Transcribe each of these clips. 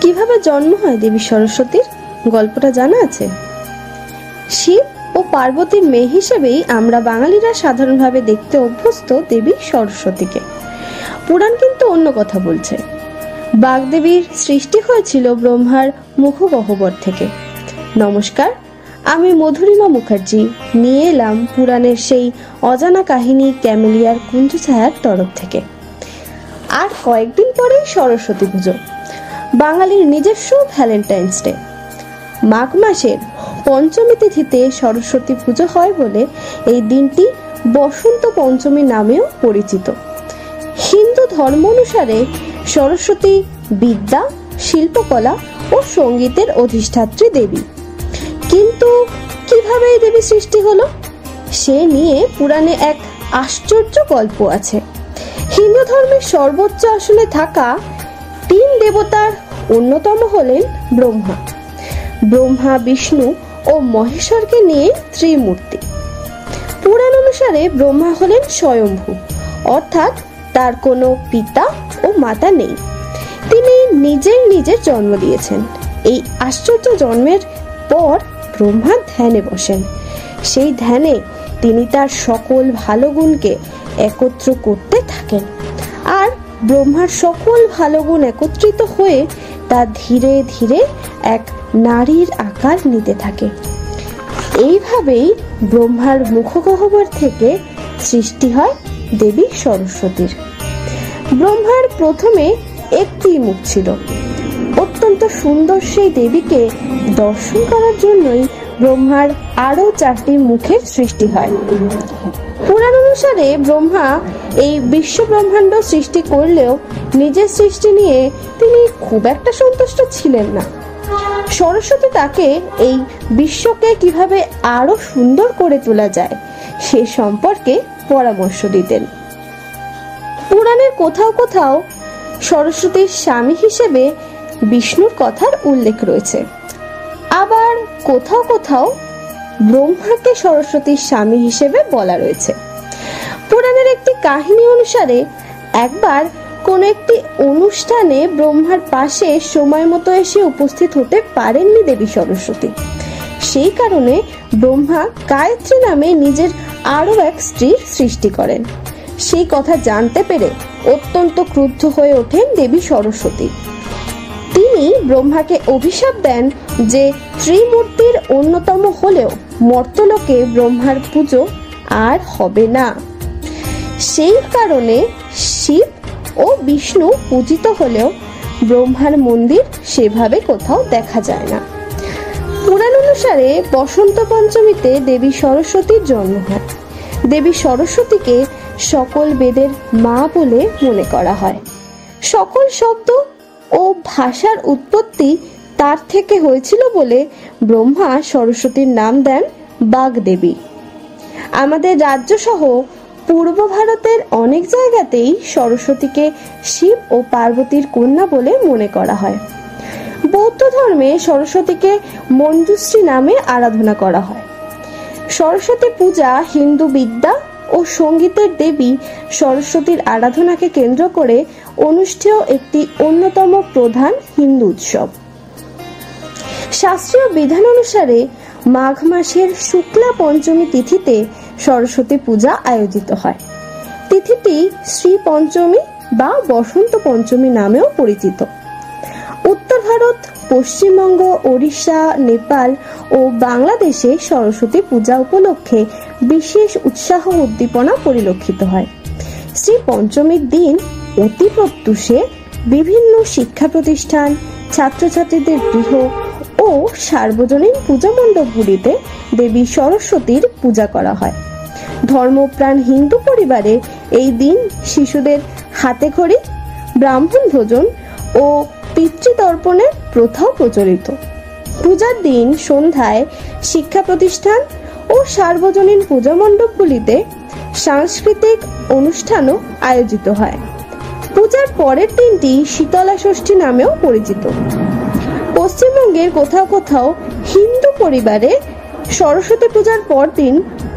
কিভাবে জন্ম হয় দেবী সরস্বতীর গল্পটা জানা আছে? শিব ও পার্বতীর মেয়ে হিসেবেই আমরা বাঙালিরা সাধারণভাবে দেখতে অভ্যস্ত দেবী সরস্বতীকে। পুরাণ কিন্তু অন্য কথা বলছে। বাগদেবীর সৃষ্টি হয়েছিল ব্রহ্মার মুখগহ্বর থেকে। নমস্কার, আমি মধুরিমা মুখার্জি নিয়ে এলাম পুরাণের সেই অজানা কাহিনী ক্যামেলিয়ার কুঞ্জছায়ার তরফ থেকে। আর কয়েকদিন পরেই সরস্বতী পুজো, বাঙালির নিজস্ব ভ্যালেন্টাইন্স ডে। মাঘ মাসের পঞ্চমী তিথিতে সরস্বতী পুজো হয় বলে এই দিনটি বসন্ত পঞ্চমী নামেও পরিচিত। হিন্দু ধর্ম অনুসারে সরস্বতী বিদ্যা, শিল্পকলা ও সঙ্গীতের অধিষ্ঠাত্রী দেবী। কিন্তু কিভাবে এই দেবী সৃষ্টি হলো সে নিয়ে পুরাণে এক আশ্চর্য গল্প আছে। হিন্দু ধর্মের সর্বোচ্চ আসনে থাকা তিন দেবতার অন্যতম হলেন ব্রহ্মা। ব্রহ্মা, বিষ্ণু ও মহেশ্বরকে নিয়ে ত্রিমূর্তি। পুরাণ অনুসারে ব্রহ্মা হলেন স্বয়ম্ভু, অর্থাৎ তার কোনো পিতা ও মাতা নেই। তিনি নিজের জন্ম দিয়েছেন। এই আশ্চর্য জন্মের পর ব্রহ্মা ধ্যানে বসেন। সেই ধ্যানে তিনি তার সকল ভালো গুণকে একত্র করতে থাকেন, আর ব্রহ্মার সকল ভালো গুণ একত্রিত হয়ে তা ধীরে ধীরে এক নারীর আকার নিতে থাকে। এইভাবেই ব্রহ্মার মুখগহ্বর থেকে সৃষ্টি হয় দেবী সরস্বতীর। ব্রহ্মার প্রথমে একটি মুখ ছিল। অত্যন্ত সুন্দর সেই দেবীকে দর্শন করার জন্যই ব্রহ্মার আরো 4টি মুখের সৃষ্টি হয়। পুরাণ অনুসারে ব্রহ্মা এই বিশ্ব ব্রহ্মাণ্ড সৃষ্টি করলেও নিজের সৃষ্টি নিয়ে তিনি খুব একটা সন্তুষ্ট ছিলেন না। সরস্বতী তাকে এই বিশ্বকে কিভাবে আরো সুন্দর করে তোলা যায় সে সম্পর্কে পরামর্শ দিতেন। পুরাণের কোথাও কোথাও সরস্বতীর স্বামী হিসেবে বিষ্ণুর কথার উল্লেখ রয়েছে, আবার কোথাও কোথাও ব্রহ্মাকে সরস্বতীর স্বামী হিসেবে বলা রয়েছে। পুরাণের একটি কাহিনী অনুসারে একবার কোন একটি অনুষ্ঠানে ব্রহ্মার পাশে সময় মতো এসে উপস্থিত হতে পারেননি দেবী সরস্বতী। সেই কারণে ব্রহ্মা গায়ত্রী নামে নিজের আরো এক স্ত্রীর সৃষ্টি করেন। সেই কথা জানতে পেরে অত্যন্ত ক্রুদ্ধ হয়ে ওঠেন দেবী সরস্বতী। তিনি ব্রহ্মাকে অভিশাপ দেন যে ত্রিমূর্তির অন্যতম হলেও মর্তলোকে ব্রহ্মার পুজো আর হবে না। সেই কারণে শিব ও বিষ্ণু পূজিত হলেও ব্রহ্মার মন্দির সেভাবে কোথাও দেখা যায় না। পুরাণ অনুসারে বসন্ত পঞ্চমীতে দেবী সরস্বতীর জন্ম হয়। দেবী সরস্বতীকে সকল বেদের মা বলে মনে করা হয়। সকল শব্দ ও ভাষার উৎপত্তি তার থেকে হয়েছিল বলে ব্রহ্মা সরস্বতীর নাম দেন বাগদেবী। আমাদের রাজ্য সহ পূর্ব ভারতের অনেক জায়গাতেই সরস্বতীকে শিব ও পার্বতীর কন্যা বলে মনে করা হয়। বৌদ্ধ ধর্মে সরস্বতীকে মঞ্জুশ্রী নামে আরাধনা করা হয়। সরস্বতী পূজা হিন্দু বিদ্যা ও সঙ্গীতের দেবী সরস্বতীর আরাধনাকে কেন্দ্র করে অনুষ্ঠেয় একটি অন্যতম প্রধান হিন্দু উৎসব। শাস্ত্রীয় বিধান অনুসারে মাঘ মাসের শুক্লা পঞ্চমী তিথিতে সরস্বতী পূজা আয়োজিত হয়। তিথিটি শ্রী পঞ্চমী বা বসন্ত পঞ্চমী নামেও পরিচিত। উত্তর ভারত, পশ্চিমবঙ্গ, ওড়িশা, নেপাল ও বাংলাদেশে সরস্বতী পূজা উপলক্ষে বিশেষ উৎসাহ উদ্দীপনা পরিলক্ষিত হয়। শ্রী পঞ্চমীর দিন অতি প্রত্যুষে বিভিন্ন শিক্ষা প্রতিষ্ঠান, ছাত্রছাত্রীদের গৃহ ও সার্বজনীন পূজা মণ্ডপগুলিতে দেবী সরস্বতীর পূজা করা হয়। ধর্মপ্রাণ হিন্দু পরিবারে এই দিন শিশুদের হাতে খড়ি, ব্রাহ্মণ ভোজন ও পিতৃতর্পণের প্রথাও প্রচলিত। পূজার দিন সন্ধ্যায় শিক্ষা প্রতিষ্ঠান ও সার্বজনীন পূজা মণ্ডপগুলিতে সাংস্কৃতিক অনুষ্ঠানও আয়োজিত হয়। পূজার পরের দিনটি শীতলা ষষ্ঠী নামেও পরিচিত। পশ্চিমবঙ্গের কোথাও কোথাও হিন্দু পরিবারে সরস্বতী পূজার পরদিন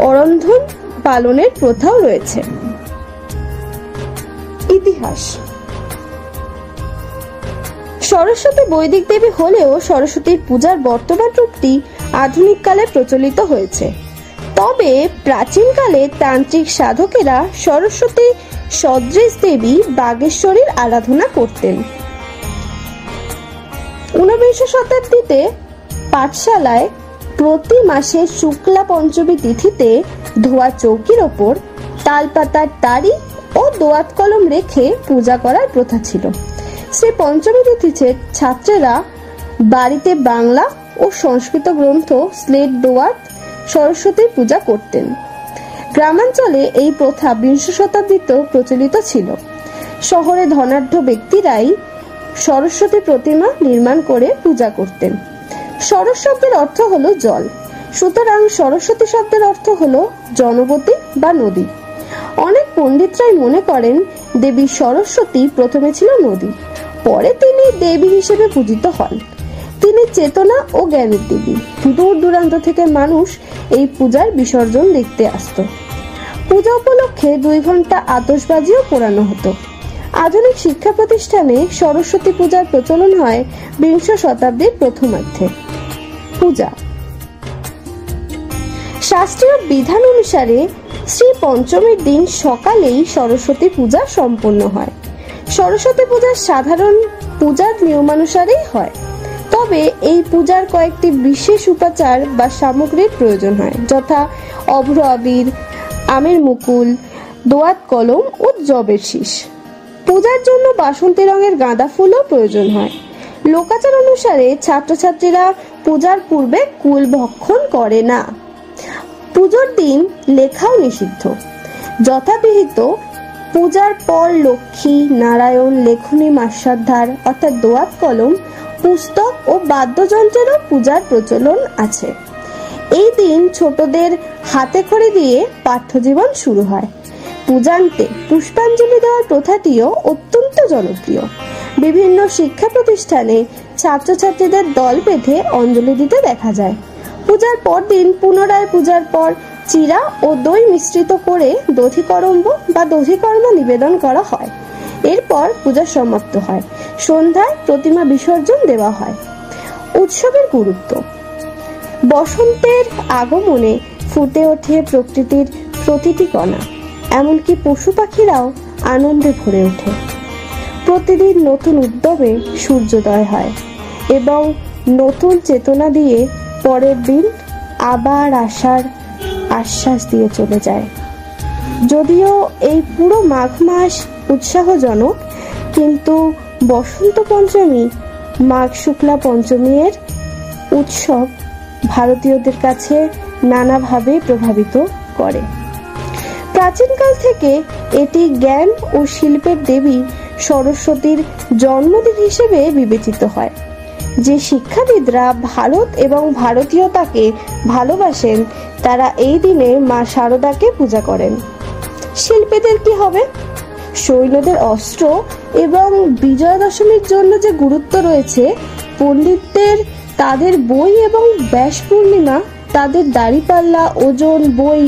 অরন্ধন পালনের প্রথাও রয়েছে। ইতিহাস। সরস্বতী বৈদিক দেবী হলেও সরস্বতীর পূজার বর্তমান রূপটি আধুনিক কালে প্রচলিত হয়েছে। তবে প্রাচীনকালে তান্ত্রিক সাধকেরা সরস্বতী সদৃশ দেবী বাগেশ্বরীর আরাধনা করতেন। ঊনবিংশ শতাব্দীতে পাঠশালায় প্রতি মাসে শুক্লা পঞ্চমী তিথিতে ধোয়া চৌকির ওপর তালপাতার তারি ও দোয়াত কলম রেখে পূজা করার প্রথা ছিল। সেই পঞ্চমী তিথিতে ছাত্রেরা বাড়িতে বাংলা ও সংস্কৃত গ্রন্থ স্লেট দোয়াত সরস্বতীর পূজা করতেন। গ্রামাঞ্চলে এই প্রথা বিংশ শতাব্দীতেও প্রচলিত ছিল। শহরে ধনাঢ্য ব্যক্তিরাই সরস্বতী প্রতিমা নির্মাণ করে পূজা করতেন। সরস শব্দের অর্থ হলো জল, সুতরাং সরস্বতী শব্দের অর্থ হলো জনবতী বা নদী। অনেক পণ্ডিতরাই মনে করেন দেবী সরস্বতী প্রথমে ছিল নদী, পরে তিনি দেবী হিসেবে পূজিত হন। তিনি চেতনা ও জ্ঞানের দেবী। দূর দূরান্ত থেকে মানুষ এই পূজার বিসর্জন দেখতে আসতো। পূজা উপলক্ষে 2 ঘন্টা আতশবাজিও পোড়ানো হতো। আধুনিক শিক্ষা প্রতিষ্ঠানে সরস্বতী পূজার প্রচলন হয় বিংশ শতাব্দীর প্রথমার্ধে। পূজা শাস্ত্রীয় বিধান অনুসারে শ্রী পঞ্চমীর দিন সকালেই সরস্বতী পূজা সম্পন্ন হয়। সরস্বতী পূজা সাধারণ পূজার নিয়মানুসারেই হয়, তবে এই পূজার কয়েকটি বিশেষ উপাচার বা সামগ্রীর প্রয়োজন হয়, যথা অভ্র আবির, আমের মুকুল, দোয়াত কলম ও জবের শীষ। পূজার জন্য বাসন্তী রঙের গাঁদা ফুলও প্রয়োজন হয়। লোকাচার অনুসারে ছাত্রছাত্রীরা পূজার পূর্বে কুল ভক্ষণ করে না। পূজার দিন লেখাও নিষিদ্ধ। যথাবিহিত পূজার পর লক্ষ্মী, নারায়ণ, লেখনী, মাস্যাধার অর্থাৎ দোয়াত কলম, পুস্তক ও বাদ্যযন্ত্রেরও পূজার প্রচলন আছে। এই দিন ছোটদের হাতে খড়ি দিয়ে পাঠ্যজীবন শুরু হয়। পূজান্তে পুষ্পাঞ্জলি দেওয়ার প্রথাটিও অত্যন্ত জনপ্রিয়। বিভিন্ন শিক্ষা প্রতিষ্ঠানে ছাত্রছাত্রীদের দল বেঁধে অঞ্জলি দিতে দেখা যায়। পূজার পর দিন পুনরায় পূজার পর চিরা ও দই মিশ্রিত করে দধিকর্ম বা দধিকর্ম নিবেদন করা হয়। এরপর পূজা সমাপ্ত হয়। সন্ধ্যায় প্রতিমা বিসর্জন দেওয়া হয়। উৎসবের গুরুত্ব। বসন্তের আগমনে ফুটে ওঠে প্রকৃতির প্রতিটি কণা, এমনকি পশু পাখিরাও আনন্দে ভরে ওঠে। প্রতিদিন নতুন উদ্যমে সূর্যোদয় হয় এবং নতুন চেতনা দিয়ে পরের দিন আবার আসার আশ্বাস দিয়ে চলে যায়। যদিও এই পুরো মাঘ মাস উৎসাহজনক, কিন্তু বসন্ত পঞ্চমী, মাঘ শুক্লা পঞ্চমীর উৎসব ভারতীয়দের কাছে নানাভাবে প্রভাবিত করে। প্রাচীনকাল থেকে এটি জ্ঞান ও শিল্পের দেবী সরস্বতীর জন্মদিন হিসেবে বিবেচিত হয়। যে শিক্ষাবিদরা ভারত এবং ভারতীয়তাকে ভালোবাসেন তারা এই দিনে মা শারদাকে পূজা করেন। শিল্পীদের কি হবে? সৈন্যদের অস্ত্র এবং বিজয়া দশমীর জন্য যে গুরুত্ব রয়েছে, পণ্ডিতদের তাদের বই এবং ব্যাস পূর্ণিমা তাদের দাড়িপাল্লা, ওজন, বই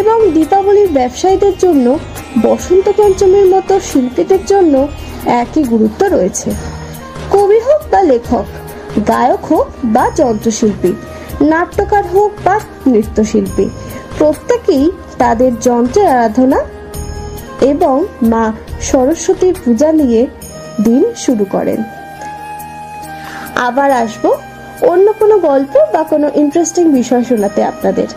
এবং দীপাবলির ব্যবসায়ীদের জন্য বসন্ত পঞ্চমীর মতো শিল্পীদের জন্য একই গুরুত্ব রয়েছে। কবি হোক বা লেখক, গায়ক হোক বা যন্ত্রশিল্পী, নাট্যকার হোক বা নৃত্যশিল্পী, প্রত্যেকেই তাদের যন্ত্রের আরাধনা এবং মা সরস্বতীর পূজা নিয়ে দিন শুরু করেন। আবার আসবো অন্য কোনো গল্প বা কোনো ইন্টারেস্টিং বিষয় শোনাতে আপনাদের।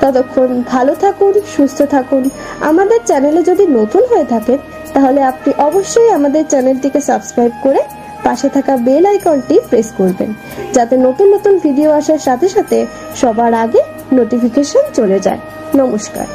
ততক্ষণ ভালো থাকুন, সুস্থ থাকুন। আমাদের চ্যানেলে যদি নতুন হয়ে থাকেন তাহলে আপনি অবশ্যই আমাদের চ্যানেলটিকে সাবস্ক্রাইব করে পাশে থাকা বেল আইকনটি প্রেস করবেন, যাতে নতুন নতুন ভিডিও আসার সাথে সাথে সবার আগে নোটিফিকেশন চলে যায়। নমস্কার।